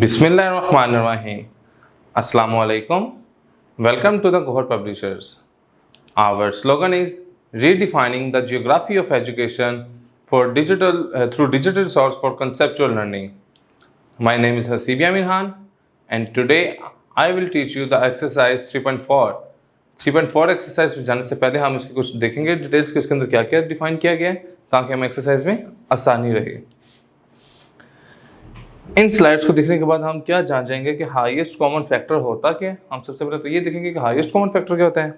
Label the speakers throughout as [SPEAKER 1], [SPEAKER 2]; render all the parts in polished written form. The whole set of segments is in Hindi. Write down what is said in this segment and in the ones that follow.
[SPEAKER 1] Bismillahirrahmanirrahim. Assalamu alaikum. Welcome to the Gohar Publishers. Our slogan is redefining the geography of education for through digital resource for conceptual learning. My name is Hasib Yamin Khan, and today I will teach you the exercise 3.4. 3.4 exercise में जाने से पहले हम इसके कुछ देखेंगे डिटेल्स कि इसके अंदर क्या क्या डिफाइन किया गया है ताकि हमें एक्सरसाइज में आसानी रहे। इन स्लाइड्स को देखने के बाद हम क्या जान जाएंगे कि हाईएस्ट कॉमन फैक्टर होता क्या है। हम सबसे पहले तो ये देखेंगे कि हाईएस्ट कॉमन फैक्टर क्या होता है।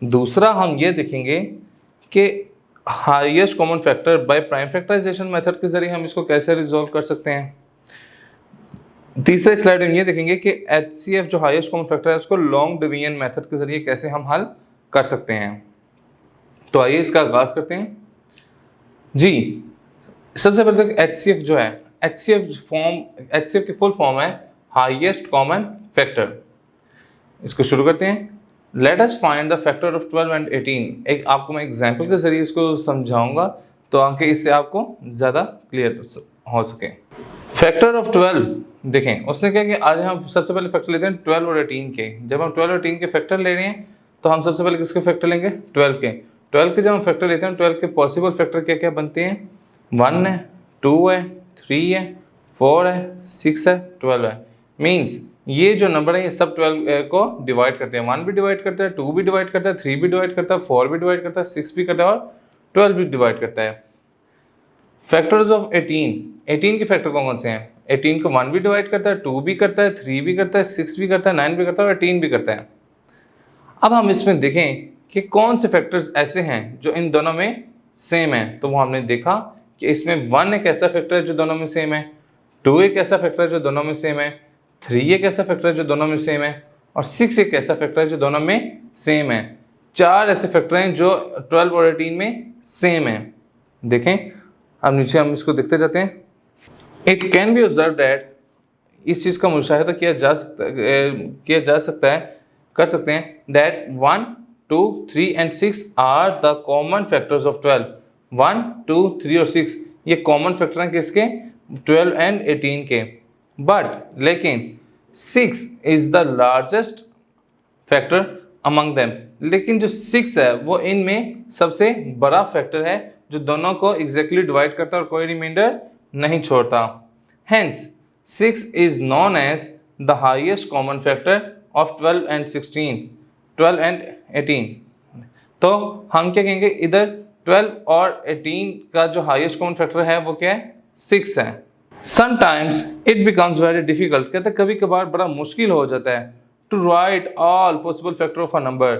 [SPEAKER 1] दूसरा हम ये देखेंगे कि highest common factor by prime factorisation method के जरिए हम इसको कैसे रिजॉल्व कर सकते हैं। तीसरे स्लाइड में ये देखेंगे कि HCF जो हाईएस्ट कॉमन फैक्टर है उसको लॉन्ग डिवीजन मेथड के जरिए कैसे हम हल कर सकते हैं। तो आइए इसका आगाज करते हैं जी। सबसे पहले तो HCF जो है, HCF की फुल फॉर्म है हाईएस्ट कॉमन फैक्टर। इसको शुरू करते हैं। Let us find the factor of 12 and 18। एक आपको मैं एग्जांपल के जरिए इसको समझाऊंगा तो आगे इससे आपको ज़्यादा क्लियर हो सके। फैक्टर ऑफ 12 देखें, उसने क्या कि आज हम सबसे पहले फैक्टर लेते हैं 12 और 18 के। जब हम 12 और 18 के फैक्टर ले रहे हैं तो हम सबसे पहले किसके फैक्टर लेंगे, 12 के। 12 के जब हम फैक्टर लेते हैं 12 के पॉसिबल फैक्टर क्या क्या बनते हैं, 1 है, 2 है, 3 है, 4 है, 6 है, 12 है। मीन्स ये जो नंबर है ये सब 12 को डिवाइड करते हैं। 1 भी डिवाइड करता है, 2 भी डिवाइड करता है, 3 भी डिवाइड करता है, 4 भी डिवाइड करता है, 6 भी करता है और 12 भी डिवाइड करता है। फैक्टर्स ऑफ 18 के फैक्टर कौन से हैं। 18 को 1 भी डिवाइड करता है, 2 भी करता है, 3 भी करता है, 6 भी करता है, 9 भी करता है और 18 भी करता है। अब हम इसमें देखें कि कौन से फैक्टर्स ऐसे हैं जो इन दोनों में सेम है। तो वो हमने देखा कि इसमें 1 एक ऐसा फैक्टर है जो दोनों में सेम है, 2 एक ऐसा फैक्टर है जो दोनों में सेम है, 3 एक ऐसा फैक्टर है जो दोनों में सेम है और 6 एक ऐसा फैक्टर है जो दोनों में सेम है। 4 ऐसे फैक्टर हैं जो 12 और 18 में सेम है। देखें, अब नीचे हम इसको देखते जाते हैं। It can be observe that, इस चीज़ का मुशाहिदा किया जा सकता है कर सकते हैं that 1, 2, 3 and 6 are the common factors of 12। 1, 2, 3 और 6 ये कॉमन फैक्टर हैं किसके, 12 एंड 18 के। बट लेकिन 6 is the largest factor among them. लेकिन जो 6 है वो इनमें सबसे बड़ा फैक्टर है जो दोनों को एग्जैक्टली डिवाइड करता है और कोई रिमाइंडर नहीं छोड़ता। Hence 6 is known as the highest common factor of 12 and 18। तो हम क्या कहेंगे, इधर 12 और 18 का जो हाईएस्ट कॉमन फैक्टर है वो क्या है, 6 है। Sometimes it becomes very difficult, कहते कभी कभार बड़ा मुश्किल हो जाता है to write all possible factor of a number,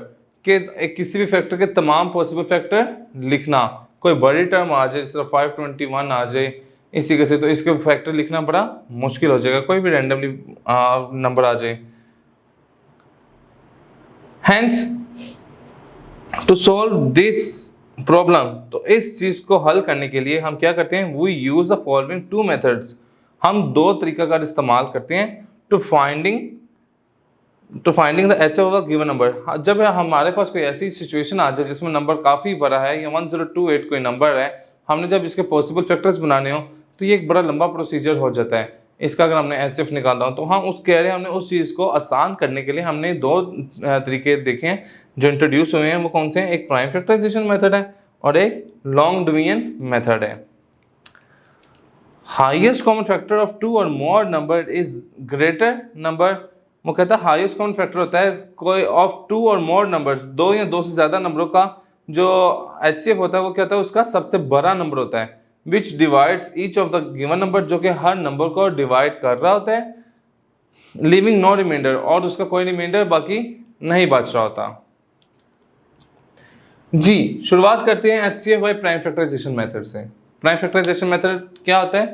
[SPEAKER 1] के किसी भी फैक्टर के तमाम पॉसिबल फैक्टर लिखना। कोई बड़ी टर्म आ जाए, जिस तरह 521 आ जाए इसी के से, तो इसके फैक्टर लिखना बड़ा मुश्किल हो जाएगा, कोई भी रैंडमली नंबर आ जाए। Hence to solve this problem, तो इस चीज को हल करने के लिए हम क्या करते हैं, we use the following 2 methods. हम 2 तरीकाकार इस्तेमाल करते हैं to finding the HCF of a given number. जब हमारे पास कोई ऐसी सिचुएशन आ जाए जिसमें नंबर काफ़ी बड़ा है या 1028 कोई नंबर है, हमने जब इसके पॉसिबल फैक्टर्स बनाने हो तो ये एक बड़ा लंबा प्रोसीजर हो जाता है। इसका अगर हमने HCF निकालना हो तो हम हमने उस चीज़ को आसान करने के लिए हमने 2 तरीके देखे हैं जो इंट्रोड्यूस हुए हैं। वो कौन से हैं, एक प्राइम फैक्टराइजेशन मेथड है और एक लॉन्ग डिवीजन मेथड है। हाईएस्ट कॉमन फैक्टर ऑफ 2 और मोर नंबर इज ग्रेटर नंबर। वो कहता है हाईएस्ट कॉमन फैक्टर होता है कोई ऑफ 2 और मोर नंबर, 2 या 2 से ज़्यादा नंबरों का जो HCF होता है वो क्या होता है, उसका सबसे बड़ा नंबर होता है। विच divides each of the given number, जो कि हर नंबर को डिवाइड कर रहा होता है, लिविंग नो रिमाइंडर, और उसका कोई रिमाइंडर बाकी नहीं बच रहा होता। जी, शुरुआत करते हैं HCF by prime factorisation method से। प्राइम फैक्टराइजेशन मेथड क्या होता है,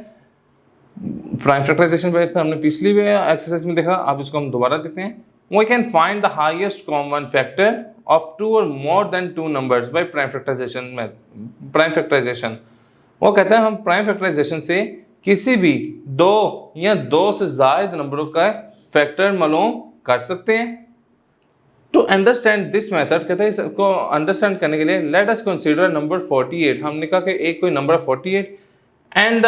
[SPEAKER 1] प्राइम फैक्टराइजेशन मेथड हमने पिछली एक्सरसाइज में देखा, अब इसको हम दोबारा देखते हैं। We can find the highest common factor of 2 or more than 2 numbers by prime factorization। वो कहता है हम प्राइम फैक्टराइजेशन से किसी भी 2 या 2 से ज़्यादा नंबरों का फैक्टर मालूम कर सकते हैं। टू अंडरस्टैंड दिस मेथड, कहते हैं इसको अंडरस्टैंड करने के लिए लेट अस कंसीडर नंबर 48। हमने कहा कि एक कोई number 48 and the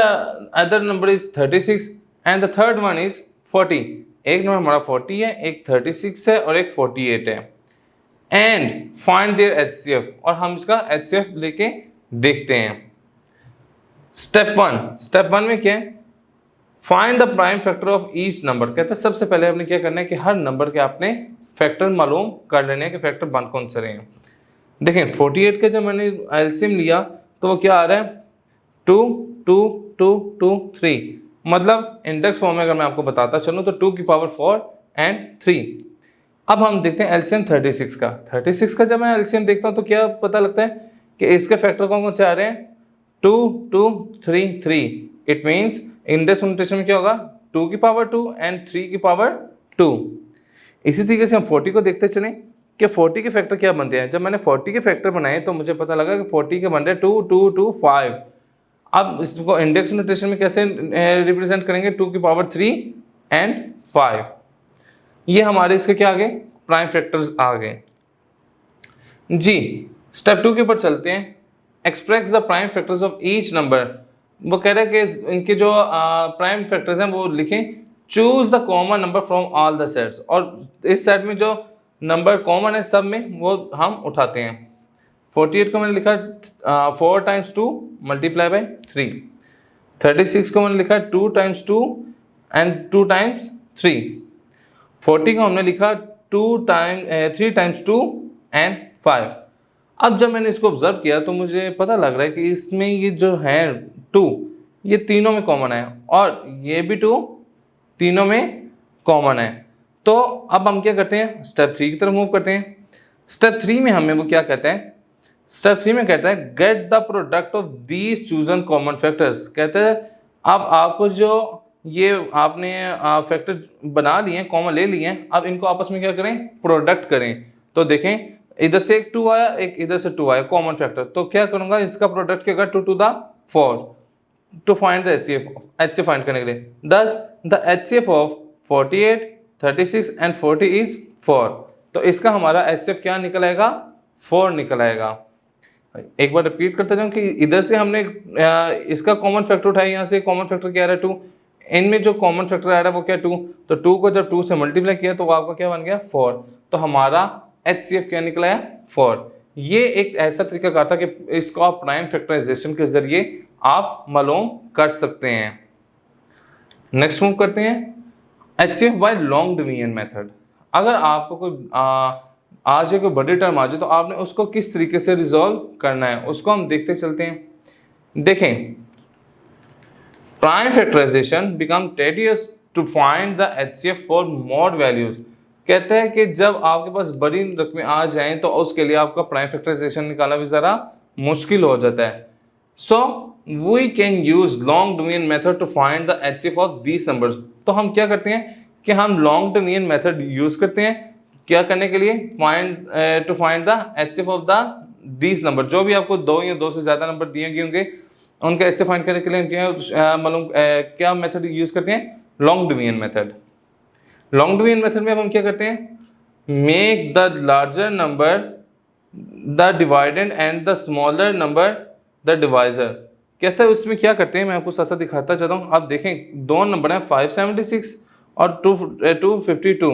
[SPEAKER 1] other number is 36 and the third one is 40। एक नंबर हमारा 40 है, एक 36 है और एक 48 है। एंड फाइंड देयर HCF, और हम इसका HCF लेके देखते हैं। स्टेप वन में क्या है, find the prime factor of each number. कहते हैं सबसे पहले आपने क्या करना है कि हर नंबर के आपने फैक्टर मालूम कर लेने हैं कि फैक्टर बन कौन से रहे हैं। देखें 48 का जब मैंने एलसीएम लिया तो वो क्या आ रहा है 2 2 2 2 3, मतलब इंडेक्स फॉर्म में अगर मैं आपको बताता चलूँ तो 2 की पावर 4 एंड 3। अब हम देखते हैं एलसीएम 36 का। 36 का जब मैं एलसीएम देखता हूँ तो क्या पता लगता है कि इसके फैक्टर कौन कौन से आ रहे हैं 2 2 3 3। इट मीन्स इंडेक्स नोटेशन में क्या होगा 2 की पावर 2 एंड 3 की पावर 2। इसी तरीके से हम 40 को देखते चलें कि 40 के फैक्टर क्या बनते हैं। जब मैंने 40 के फैक्टर बनाए तो मुझे पता लगा कि 40 के बन रहे 2 2 2 5। अब इसको इंडेक्स नोटेशन में कैसे रिप्रेजेंट करेंगे 2 की पावर 3 एंड 5। ये हमारे इसके क्या आ गए प्राइम फैक्टर्स आ गए जी। स्टेप 2 के ऊपर चलते हैं। Express the prime factors of each number. वो कह रहा है कि इनके जो प्राइम फैक्टर्स हैं वो लिखें। Choose the common number from all the sets, और इस सेट में जो नंबर कॉमन है सब में वो हम उठाते हैं। 48 को मैंने लिखा 4 टाइम्स 2 मल्टीप्लाई बाई 3। 36 को मैंने लिखा 2 टाइम्स 2 एंड 2 टाइम्स 3। 40 को हमने लिखा 3 टाइम्स 2 एंड 5। अब जब मैंने इसको ऑब्जर्व किया तो मुझे पता लग रहा है कि इसमें ये जो है 2 ये तीनों में कॉमन है और ये भी 2 तीनों में कॉमन है। तो अब हम क्या करते हैं स्टेप 3 की तरफ मूव करते हैं। स्टेप 3 में हमें वो क्या कहता है, स्टेप 3 में कहता है get the product of these chosen common factors. कहते हैं अब आपको जो ये आपने फैक्टर बना लिए हैं कॉमन ले लिए हैं, अब इनको आपस में क्या करें प्रोडक्ट करें। तो देखें इधर से एक 2 आया एक इधर से 2 आया कॉमन फैक्टर, तो क्या करूंगा इसका प्रोडक्ट क्या होगा 2 to the 4 to find the HCF find करने के लिए। Thus the HCF of 48 36 and 40 is 4। तो इसका हमारा HCF क्या निकल आएगा 4 निकल आएगा। एक बार रिपीट करते जाऊँ कि इधर से हमने इसका कॉमन फैक्टर उठाया, यहाँ से कॉमन फैक्टर क्या आ रहा है 2, इनमें जो कॉमन फैक्टर आ रहा है वो क्या 2, तो 2 को जब 2 से मल्टीप्लाई किया तो आपका क्या बन गया 4। तो हमारा HCF क्या निकला है 4। ये एक ऐसा तरीका कार था कि इसको आप प्राइम फैक्टराइजेशन के जरिए आप मालूम कर सकते हैं। नेक्स्ट मूव करते हैं HCF by long division method. अगर आपको कोई आज कोई बड़ी टर्म आ जाए तो आपने उसको किस तरीके से रिजॉल्व करना है उसको हम देखते चलते हैं। देखें prime factorisation become tedious to find the HCF for mod values. कहते हैं कि जब आपके पास बड़ी रकमें आ जाएं तो उसके लिए आपका प्राइम फैक्टराइजेशन निकालना भी ज़रा मुश्किल हो जाता है। So we can use long division method to find the HCF of these numbers. तो हम क्या करते हैं कि हम लॉन्ग डिवीजन मेथड यूज करते हैं क्या करने के लिए to find the HCF of the these number. जो भी आपको 2 या 2 से ज़्यादा नंबर दिए गए होंगे उनका HCF फाइंड करने के लिए मालूम क्या मेथड यूज करते हैं long division method. Long division method में अब हम क्या करते हैं make the larger number the dividend and the smaller number the divisor. कहता है उसमें क्या करते हैं मैं आपको साथ साथ दिखाता चाहता हूँ। आप देखें 2 नंबर हैं 576 और 252।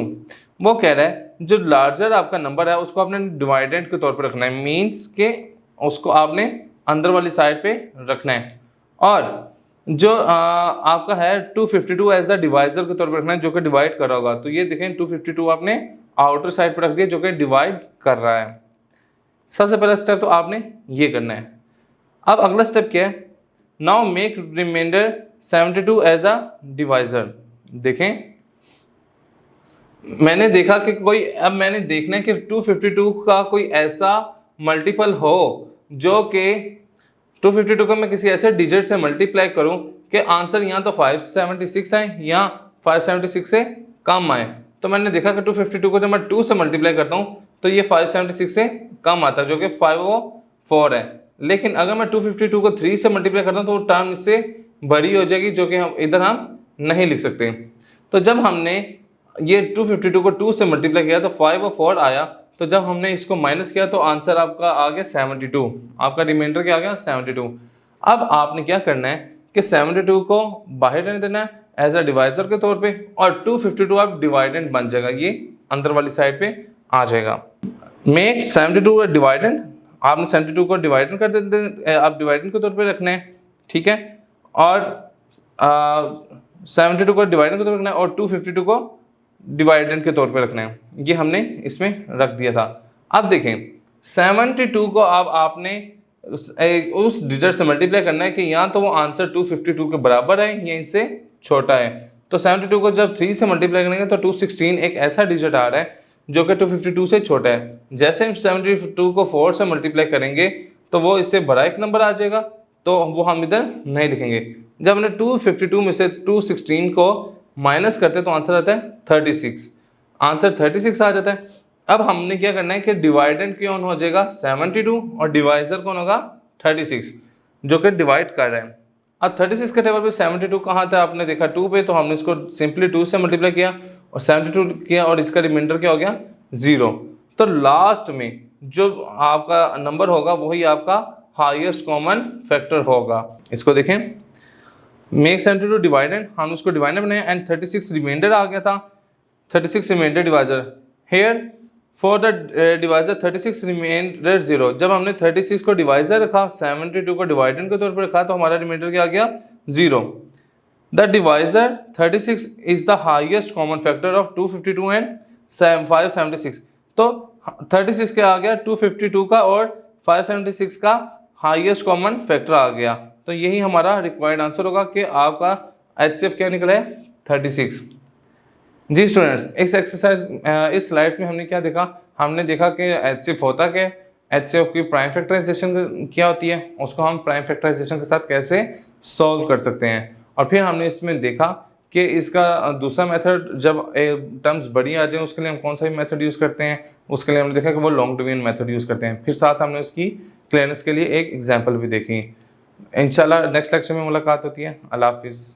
[SPEAKER 1] वो कह रहा है जो लार्जर आपका नंबर है उसको आपने डिवाइडेंड के तौर पर रखना है, मीन्स के उसको आपने अंदर वाली साइड पे रखना है, और जो आपका है 252 एज द डिवाइजर के तौर पर रखना है जो कि डिवाइड कर रहा होगा। तो ये देखें 252 आपने आउटर साइड पर रख दिया जो कि डिवाइड कर रहा है। सबसे पहला स्टेप तो आपने ये करना है। अब अगला स्टेप क्या है now make remainder 72 as a divisor. देखें मैंने देखा कि कोई अब मैंने देखना है कि 252 का कोई ऐसा मल्टीपल हो जो कि 252 को मैं किसी ऐसे डिजिट से मल्टीप्लाई करूं कि आंसर यहाँ तो 576 आए या 576 से कम आए। तो मैंने देखा कि 252 को जब मैं 2 से मल्टीप्लाई करता हूँ तो ये 576 से कम आता है जो कि 504 है। लेकिन अगर मैं 252 को 3 से मल्टीप्लाई करता हूँ तो वो टर्म इससे बड़ी हो जाएगी जो कि हम इधर हम नहीं लिख सकते। तो जब हमने ये 252 को 2 से मल्टीप्लाई किया तो 5 और 4 आया, तो जब हमने इसको माइनस किया तो आंसर आपका आ गया 72। आपका रिमाइंडर क्या आ गया 72। अब आपने क्या करना है कि 72 को बाहर रहने देना है एज अ डिवाइजर के तौर पे, और 252 आप डिवाइडेंड बन जाएगा, ये अंदर वाली साइड पे आ जाएगा। मेक 72 डिवाइडेंड, आपने 72 को डिवाइडेंड कर देते, आप डिवाइडेंड के तौर पे रखना है, ठीक है, और 72 को डिवाइडेंड के तौर पे रखना है और 252 को डिवाइडेंड के तौर पे रखना है, ये हमने इसमें रख दिया था। अब देखें 72 को अब आपने उस डिजिट से मल्टीप्लाई करना है कि या तो वो आंसर 252 के बराबर है या इससे छोटा है। तो 72 को जब 3 से मल्टीप्लाई करेंगे तो 216 एक ऐसा डिजिट आ रहा है जो कि 252 से छोटा है। जैसे हम 72 को 4 से मल्टीप्लाई करेंगे तो वो इससे बड़ा एक नंबर आ जाएगा, तो वो हम इधर नहीं लिखेंगे। जब हमने 252 में से 216 को माइनस करते हैं तो आंसर आता है 36, आंसर 36 आ जाता है। अब हमने क्या करना है कि डिवाइडेंड कौन हो जाएगा 72 और डिवाइजर कौन होगा 36, जो कि डिवाइड कर रहा है। अब 36 के टेबल पे 72 कहाँ था, आपने देखा 2 पे, तो हमने इसको सिंपली 2 से मल्टीप्लाई किया और 72 किया और इसका रिमाइंडर क्या हो गया 0। तो लास्ट में जो आपका नंबर होगा वही आपका हाईएस्ट कॉमन फैक्टर होगा। इसको देखें, मेक 72 डिवाइडेंड, हम उसको डिवाइडेंड बनाए एंड 36 रिमाइंडर आ गया था, 36 remainder divisor here for the divisor 36 remainder 0। जब हमने 36 को डिवाइजर रखा, 72 को डिवाइडेंड के तौर पर रखा, तो हमारा रिमाइंडर क्या आ गया 0। The divisor 36 is the highest common factor of 252 and 576। तो 36 क्या आ गया 252 का और 576 का हाईएस्ट कॉमन फैक्टर आ गया। तो यही हमारा रिक्वायर्ड आंसर होगा कि आपका HCF क्या निकला है 36। जी स्टूडेंट्स, इस एक्सरसाइज इस स्लाइड्स में हमने क्या देखा, हमने देखा कि HCF होता क्या है, HCF की प्राइम फैक्टराइजेशन क्या होती है, उसको हम प्राइम फैक्टराइजेशन के साथ कैसे सॉल्व कर सकते हैं, और फिर हमने इसमें देखा कि इसका दूसरा मेथड जब टर्म्स बड़ी आ जाए उसके लिए हम कौन सा भी मेथड यूज़ करते हैं, उसके लिए हमने देखा कि वो लॉन्ग डिवीजन मेथड यूज़ करते हैं। फिर साथ हमने उसकी क्लियरेंस के लिए एक एग्जाम्पल भी देखी। इंशाल्लाह नेक्स्ट लेक्चर में मुलाकात होती है। अल्लाह हाफिज़।